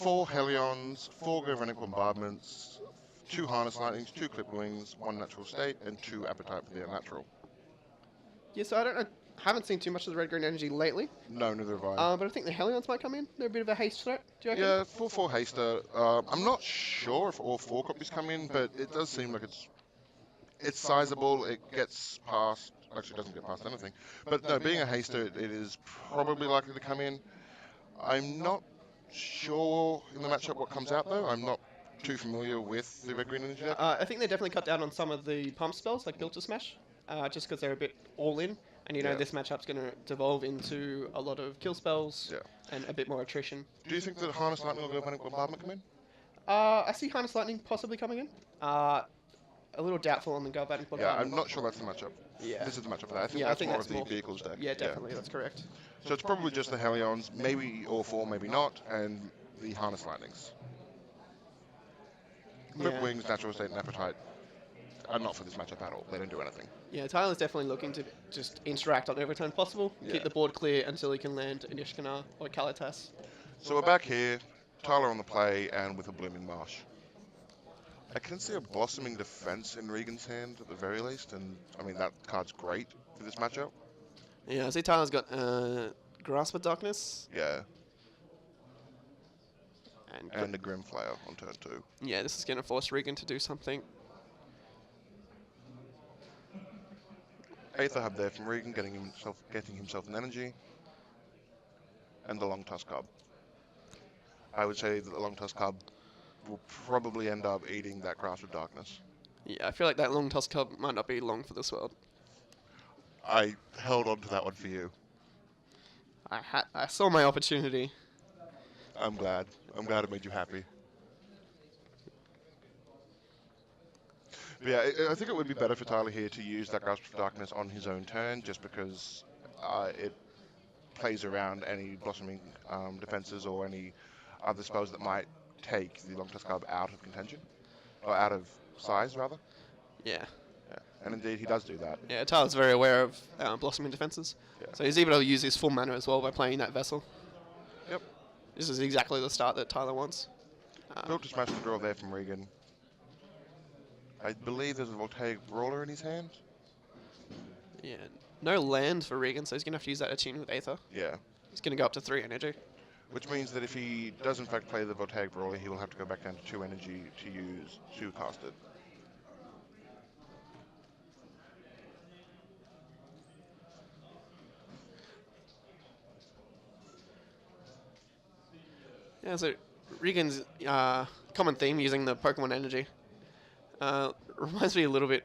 4 Helions, 4 Galvanic Bombardments, 2 Harness Lightnings, 2 Clip Wings, 1 Natural State, and 2 Appetite for the Unnatural. Yeah, so I haven't seen too much of the red-green energy lately, No, neither have I. but I think the Helions might come in. They're a bit of a haste threat, do you reckon? Yeah, 4/4 Haster. I'm not sure if all 4 copies come in, but it does seem like it's sizable. It gets past. Actually, it doesn't get past anything. But no, being a Haster, it is probably likely to come in. I'm not sure in the matchup what comes out though. I'm not too familiar with the red green energy deck. I think they definitely cut down on some of the pump spells, like Built to Smash, just because they're a bit all-in. And you know, Yeah. this matchup's going to devolve into a lot of kill spells Yeah. and a bit more attrition. Do you think that Harness Lightning or Galvanic Bombardment come in? I see Harness Lightning possibly coming in. A little doubtful on the Galvanic Yeah, Bombardment. I'm not sure that's the matchup. Yeah. This is the matchup for that. I think Yeah, I that's think more that's of the more- vehicles deck. Yeah, definitely, that's correct. So it's probably just the Helions, maybe all 4, maybe not, and the Harness Lightnings. Clip Yeah. Wings, Natural State, and Appetite are not for this matchup at all. They don't do anything. Yeah, Tyler's definitely looking to just interact on every turn possible, Yeah. keep the board clear until he can land an Ishkana or Kalitas. So we're back here, Tyler on the play, and with a Blooming Marsh. I can see a Blossoming Defense in Regan's hand at the very least, and I mean that card's great for this matchup. Yeah, I see Tyler's got Grasp of Darkness. Yeah, And, and the Grim Flayer on turn 2. yeah, this is going to force Regan to do something. Aether Hub there from Regan, getting himself an energy, and the Long Tusk Cub. I would say that the Long Tusk Cub will probably end up eating that Grasp of Darkness. Yeah, I feel like that Long Tusk Cub might not be long for this world. I held on to that one for you. I saw my opportunity. I'm glad. I'm glad it made you happy. But yeah, I think it would be better for Tyler here to use that Grasp of Darkness on his own turn, just because it plays around any Blossoming defenses or any other spells that might take the Long Tusk Cub out of contention, or out of size rather. Yeah. Yeah. And indeed, he does do that. Yeah, Tyler's very aware of Blossoming defenses. Yeah. So he's able to use his full mana as well by playing that Vessel. Yep. This is exactly the start that Tyler wants. Built to Smash the draw there from Regan. I believe there's a Voltaic Brawler in his hand. Yeah. No land for Regan, so he's going to have to use that attune with Aether. Yeah. He's going to go up to 3 energy. Which means that if he does in fact play the Voltaic Brawler, he will have to go back down to 2 energy to cast it. Yeah, so Regan's common theme using the Pokemon energy reminds me a little bit.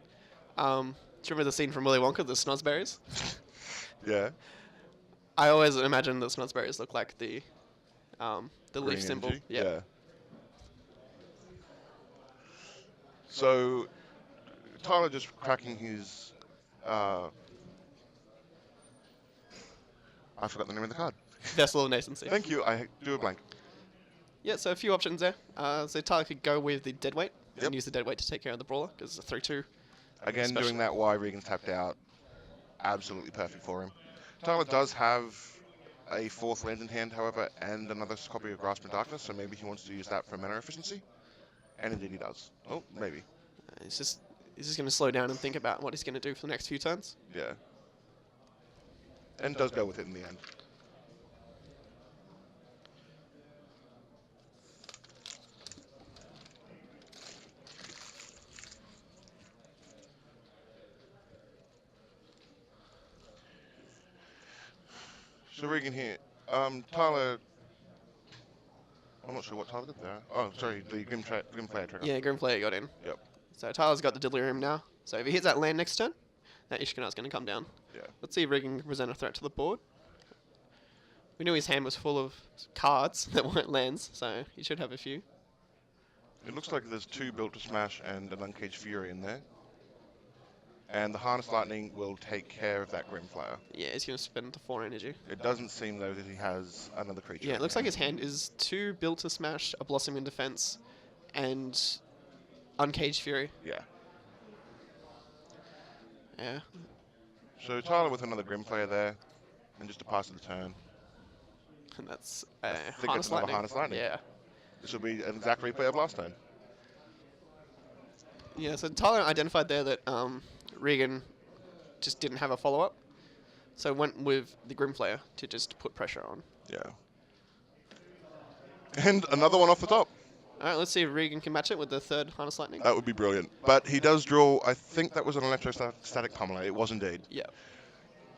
Do you remember the scene from Willy Wonka, the Snozzberries? Yeah. I always imagine the Snozzberries look like the Green leaf symbol. energy. Yeah. Yeah. So Tyler just cracking his. I forgot the name of the card. Vessel of Nascency. Thank you. I do a blank. Yeah, so a few options there. So Tyler could go with the Deadweight Yep. and use the Deadweight to take care of the Brawler, because it's a 3-2. Again, Special. doing that while Regan's tapped out, absolutely perfect for him. Tyler does have a 4th land in hand, however, and another copy of Grasp of Darkness, so maybe he wants to use that for mana efficiency. And indeed he does. Oh, maybe. He's just going to slow down and think about what he's going to do for the next few turns. Yeah. And does go with it in the end. So Regan here, Tyler, I'm not sure what Tyler did there. Oh, sorry, the Grim Flayer trigger. Yeah, Grim Flayer got in. Yep. So Tyler's got the Delirium now. So if he hits that land next turn, that Ishkana's going to come down. Yeah. Let's see if Regan can present a threat to the board. We knew his hand was full of cards that weren't lands, so he should have a few. It looks like there's 2 Built to Smash and an Uncaged Fury in there. And the Harness Lightning will take care of that Grim Flayer. Yeah, he's going to spend the 4 energy. It doesn't seem though that he has another creature. Yeah, in it looks like hand. his hand is 2 Built to Smash, a Blossoming Defense, and Uncaged Fury. Yeah. Yeah. So Tyler with another Grim Flayer there, and just to pass the turn. And that's think Harness that's another Lightning. Harness Lightning. Yeah. This will be an exact replay of last time. Yeah, so Tyler identified there that Regan just didn't have a follow-up, so went with the Grimflayer to just put pressure on. Yeah. And another one off the top. Alright, let's see if Regan can match it with the third Harness Lightning. That would be brilliant. But he does draw, I think that was an electrostatic pummeler. It was indeed. Yeah.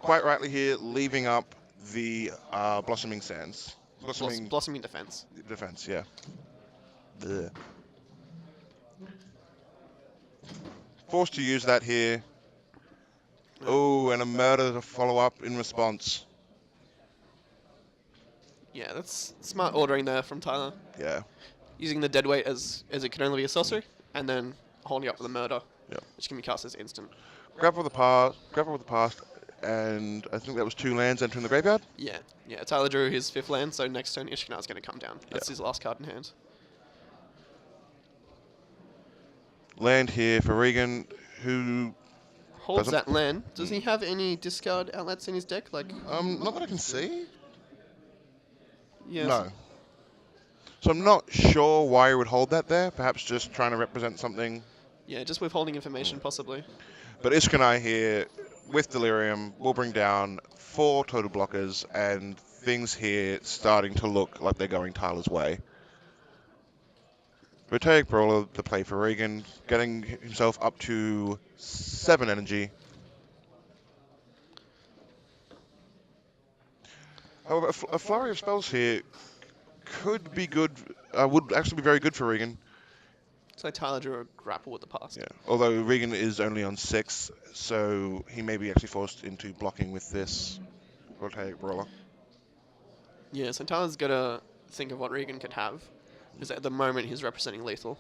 Quite rightly here, leaving up the Blossoming Sands. Blossoming Defense. Defense, yeah. Blech. Forced to use that here. Oh, and a murder to follow up in response. Yeah, that's smart ordering there from Tyler. Yeah. Using the deadweight as it can only be a sorcery, and then holding up with a murder, which can be cast as instant. Grapple with the past, and I think that was 2 lands entering the graveyard. Yeah. Tyler drew his 5th land, so next turn Ishkanar's going to come down. That's his last card in hand. Land here for Regan, who holds that land. Does he have any discard outlets in his deck? Like, not that I can see. Yeah. No. So I'm not sure why he would hold that there. Perhaps just trying to represent something. Yeah, just withholding information, possibly. But Ishkanai here, with Delirium, will bring down 4 total blockers, and things here starting to look like they're going Tyler's way. Voltaic Brawler, the play for Regan, getting himself up to 7 energy. However, a flurry of spells here could be good, would actually be very good for Regan. So Tyler drew a grapple with the past. Yeah, although Regan is only on 6, so he may be actually forced into blocking with this Voltaic Brawler. Yeah, so Tyler's got to think of what Regan could have, because at the moment he's representing lethal.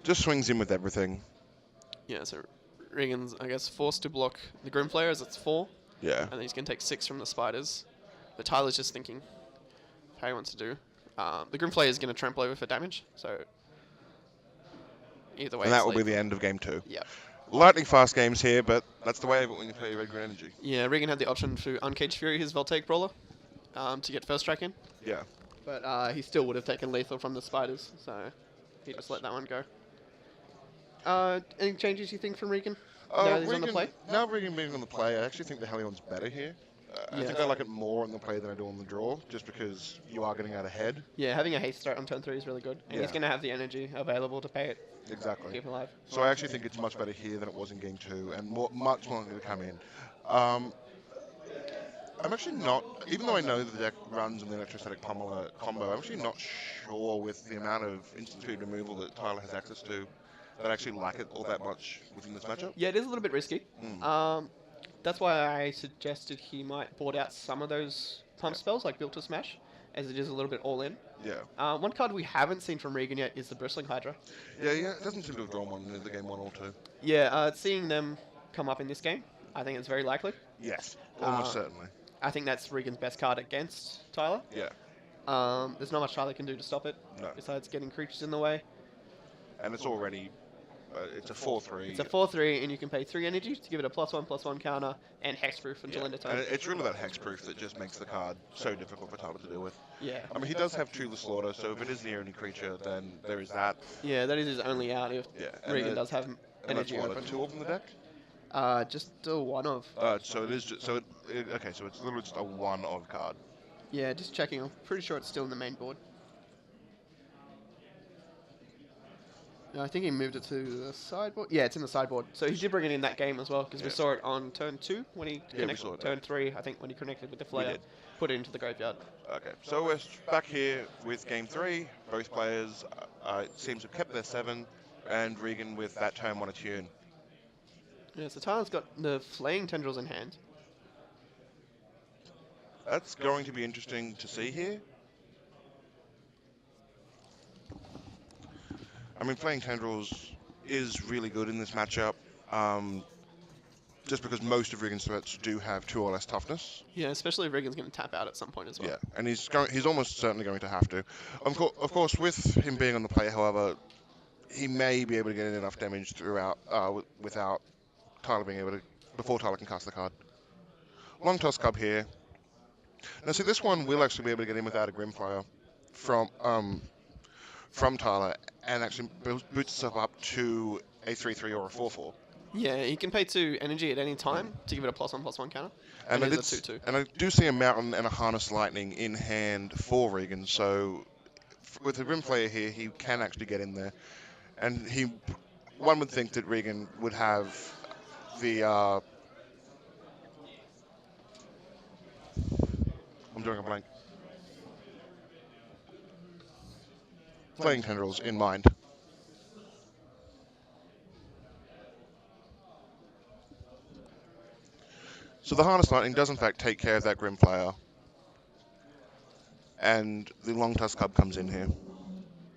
Just swings in with everything. Yeah, so Regan's, I guess, forced to block the Grimflayer as it's 4. Yeah. And then he's going to take 6 from the spiders. But Tyler's just thinking how he wants to do. The Grimflayer is going to trample over for damage, so either way. And that will be the end of game 2. Yeah. Lightning fast games here, but that's the way of it when you play Red Green Energy. Yeah, Regan had the option to Uncage Fury his Voltaic Brawler to get first strike in. Yeah. But he still would have taken lethal from the spiders, so he just let that one go. Any changes you think from Regan? Now he's on the play? Now Regan being on the play, I actually think the Helion's better here. I think I like it more on the play than I do on the draw, just because you are getting out ahead. Yeah, having a haste start on turn 3 is really good. And he's going to have the energy available to pay it. Exactly. Keep alive. So I actually think it's much better here than it was in game 2, and much more going to come in. I'm actually not, even though I know the deck runs in the Electrostatic Pummeler combo, I'm actually not sure with the amount of instant speed removal that Tyler has access to that I actually like it all that much within this matchup. Yeah, it is a little bit risky. That's why I suggested he might board out some of those pump spells, like Built to Smash, as it is a little bit all in. Yeah. One card we haven't seen from Regan yet is the Bristling Hydra. Yeah, it doesn't seem to have drawn one in the game 1 or 2. Yeah, seeing them come up in this game, I think it's very likely. Yes, almost certainly. I think that's Regan's best card against Tyler. Yeah. There's not much Tyler can do to stop it, besides getting creatures in the way. And it's already, it's a 4/3. It's a 4/3, and you can pay 3 energy to give it a +1/+1 counter and hexproof until end of turn. And it's really that hexproof that just makes the card so difficult for Tyler to deal with. Yeah. I mean, he does have Toothless Slaughter, so if it is the only creature, then there is that. Yeah, that is his only out if Regan does have energy open. open. 2 of in the deck? Just a 1 of. So it is just, okay, so it's literally just a 1 of card. Yeah, just checking. I'm pretty sure it's still in the main board. No, I think he moved it to the sideboard. Yeah, it's in the sideboard. So he did bring it in that game as well, because we saw it on turn 2 when he connected. Turn 3, I think, when he connected with the flare. Put it into the graveyard. Okay, so we're back here with game 3. Both players it seems to have kept their 7, and Regan with that turn 1 attune. Yeah, so Tyler's got the Flaying Tendrils in hand. That's going to be interesting to see here. I mean, Flaying Tendrils is really good in this matchup, just because most of Regan's threats do have 2 or less toughness. Yeah, especially if Regan's going to tap out at some point as well. Yeah, and he's almost certainly going to have to. Of course, with him being on the play, however, he may be able to get in enough damage throughout without Tyler being able to, before Tyler can cast the card. Long Toss Cub here. Now, see, this one we'll actually be able to get in without a Grimfire from Tyler, and actually boots itself up to a 3/3 or a 4/4. Yeah, he can pay 2 energy at any time to give it a +1/+1 counter. And it is a 2/2. And I do see a Mountain and a Harness Lightning in hand for Regan, so with a Grimflayer here, he can actually get in there. And one would think that Regan would have the... I'm drawing a blank. Flaying Tendrils in mind. So the Harness Lightning does in fact take care of that Grimflayer. And the Longtusk Cub comes in here.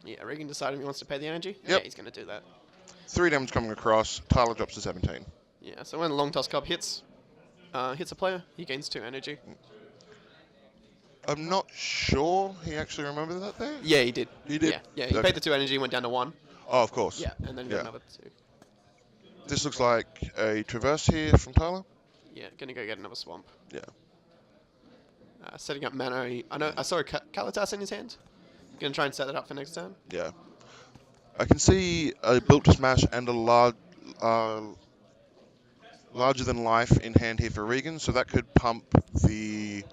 Yeah, Regan decided he wants to pay the energy. Yep. Yeah, he's going to do that. 3 damage coming across. Tyler drops to 17. Yeah, so when the Longtusk Cub hits a player, he gains 2 energy. I'm not sure he actually remembered that there. Yeah, he did. He did? Yeah, he paid the 2 energy, went down to 1. Oh, of course. Yeah, and then he got another 2. This looks like a Traverse here from Tyler. Yeah, gonna go get another Swamp. Yeah. Setting up mana. I saw a Kalitas in his hand. Gonna try and set that up for next turn. Yeah. I can see a Built to Smash and a larger than life in hand here for Regan, so that could pump the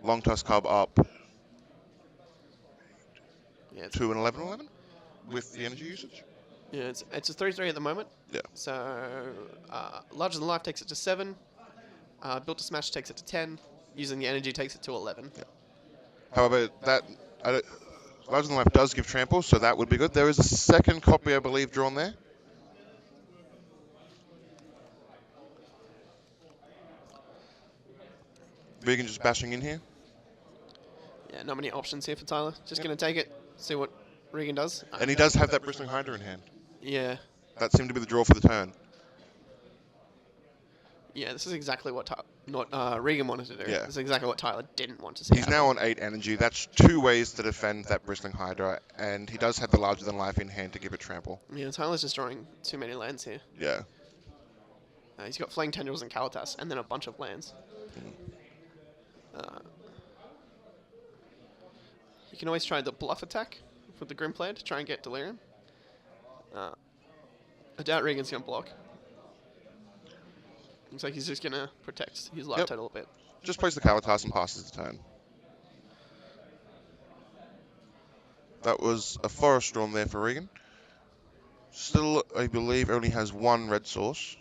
Longtusk Cub up to an 11/11 with the energy usage. Yeah, it's a 3/3 at the moment. Yeah. So larger than life takes it to 7. Built to Smash takes it to 10. Using the energy takes it to 11. Yeah. However, larger than life does give trample, so that would be good. There is a second copy, I believe, drawn there. Regan just bashing in here. Yeah, not many options here for Tyler. Just going to take it, see what Regan does. And he does have that Bristling Hydra in hand. Yeah. That seemed to be the draw for the turn. Yeah, this is exactly what Regan wanted to do. Yeah. This is exactly what Tyler didn't want to see. He's now on 8 energy. That's 2 ways to defend that Bristling Hydra, and he does have the larger than life in hand to give it trample. Yeah, Tyler's just drawing too many lands here. Yeah. He's got Flaying Tendrils and Kalitas, and then a bunch of lands. You can always try the bluff attack with the Grimplayer to try and get Delirium. I doubt Regan's going to block. Looks like he's just going to protect his life total a bit. Just plays the Kalitas and passes the turn. That was a Forest drawn there for Regan. Still, I believe, only has 1 red source.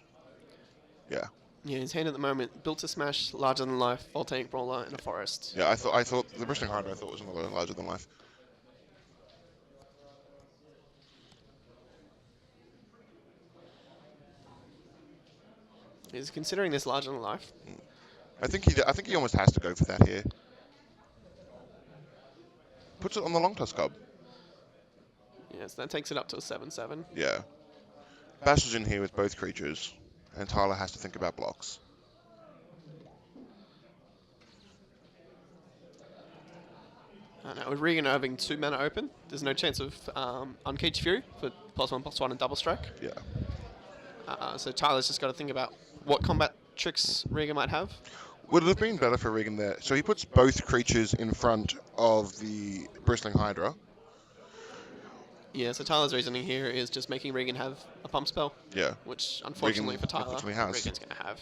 Yeah. Yeah, his hand at the moment, Built to Smash, Larger Than Life, Voltaic Brawler, and a Forest. Yeah, I thought the Bristling Hydra was another larger than life. He's considering this larger than life. I think he almost has to go for that here. Puts it on the Longtusk Cub. Yes, that takes it up to a 7/7. Yeah. Bashes in here with both creatures, and Tyler has to think about blocks. Now with Regan having 2 mana open, there's no chance of Uncaged Fury for +1/+1 and double strike. Yeah. So Tyler's just got to think about what combat tricks Regan might have. Would it have been better for Regan there? So he puts both creatures in front of the Bristling Hydra. Yeah, so Tyler's reasoning here is just making Regan have a pump spell. Yeah. Which, unfortunately for Tyler, has. Regan's going to have.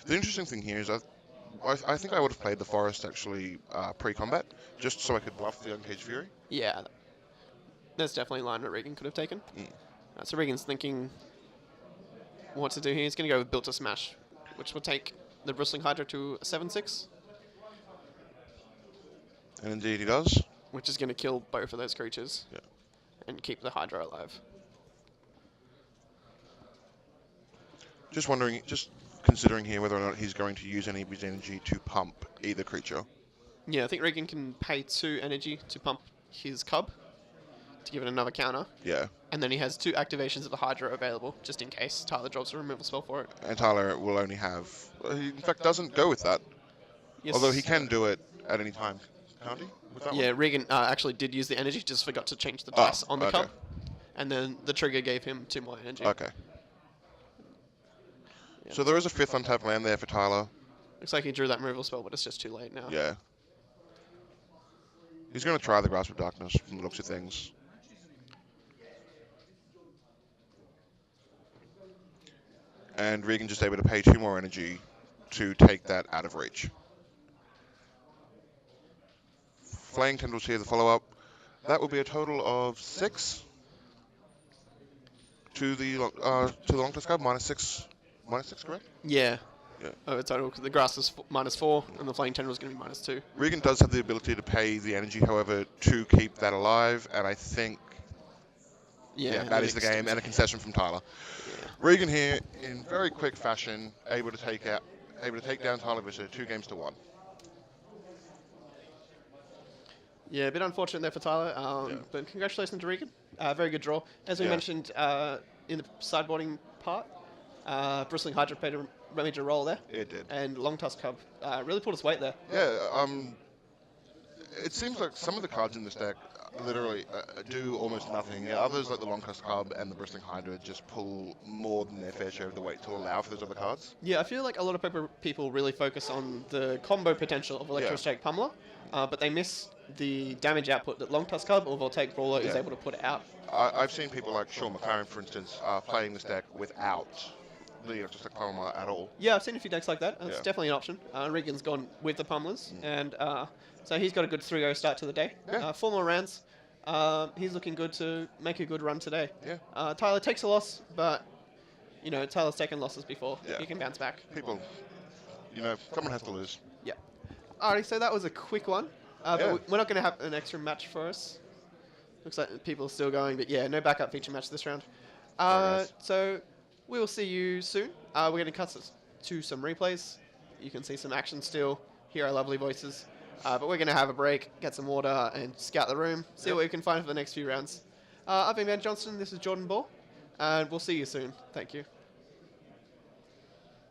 The interesting thing here is I think I would have played the Forest actually pre-combat, just so I could bluff the Uncaged Fury. Yeah. That's definitely a line that Regan could have taken. So Regan's thinking what to do here. He's going to go with Built to Smash, which will take the Bristling Hydra to a 7/6. And indeed he does. Which is going to kill both of those creatures. Yeah. And keep the Hydra alive. Just considering here whether or not he's going to use any of his energy to pump either creature. Yeah, I think Regan can pay 2 energy to pump his Cub to give it another counter. Yeah. And then he has 2 activations of the Hydra available, just in case Tyler drops a removal spell for it. And Tyler will only have... he in fact doesn't go with that. Yes. Although he can do it at any time. Can't he? With that one? Regan actually did use the energy, just forgot to change the dice on the Cub. And then the trigger gave him 2 more energy. Okay. So there is a 5th untapped land there for Tyler. Looks like he drew that removal spell, but it's just too late now. Yeah. He's going to try the Grasp of Darkness from the looks of things. And Regan just able to pay 2 more energy to take that out of reach. Flaying Tendrils here, the follow-up. That will be a total of 6 to the Long-Tusk Cub, -6. -6, correct? Yeah. Yeah. Over total, because the grass is -4, and the Flaying Tendril is going to be -2. Regan does have the ability to pay the energy, however, to keep that alive, and I think that is the game, and a concession from Tyler. Yeah. Regan here, in very quick fashion, able to take down Tyler Visser 2 games to 1. Yeah, a bit unfortunate there for Tyler, but congratulations to Regan. Very good draw. As we mentioned in the sideboarding part, Bristling Hydra played a major role there. It did. And Long Tusk Cub really pulled his weight there. Yeah, it seems like some of the cards in this deck literally do almost nothing. Others, like the Long Tusk Cub and the Bristling Hydra, just pull more than their fair share of the weight to allow for those other cards. Yeah, I feel like a lot of people really focus on the combo potential of Electrostatic Pummeler, but they miss the damage output that Long Tusk Cub or Voltaic Brawler is able to put out. I've seen people like Sean McLaren, for instance, playing this deck without the Electrostatic Pummeler at all. Yeah, I've seen a few decks like that. It's definitely an option. Regan's gone with the Pummelers, and so he's got a good 3-0 start to the day. Yeah. 4 more rounds. He's looking good to make a good run today. Yeah. Tyler takes a loss, but Tyler's taken losses before. Yeah. He can bounce back. People, someone has to lose. Yeah. Alrighty, so that was a quick one. But we're not going to have an extra match for us. Looks like people are still going, but yeah, no backup feature match this round. Nice. So we will see you soon. We're going to cut to some replays. You can see some action still, hear our lovely voices. But we're going to have a break, get some water, and scout the room, see what we can find for the next few rounds. I've been Ben Johnston, this is Jordan Ball, and we'll see you soon. Thank you.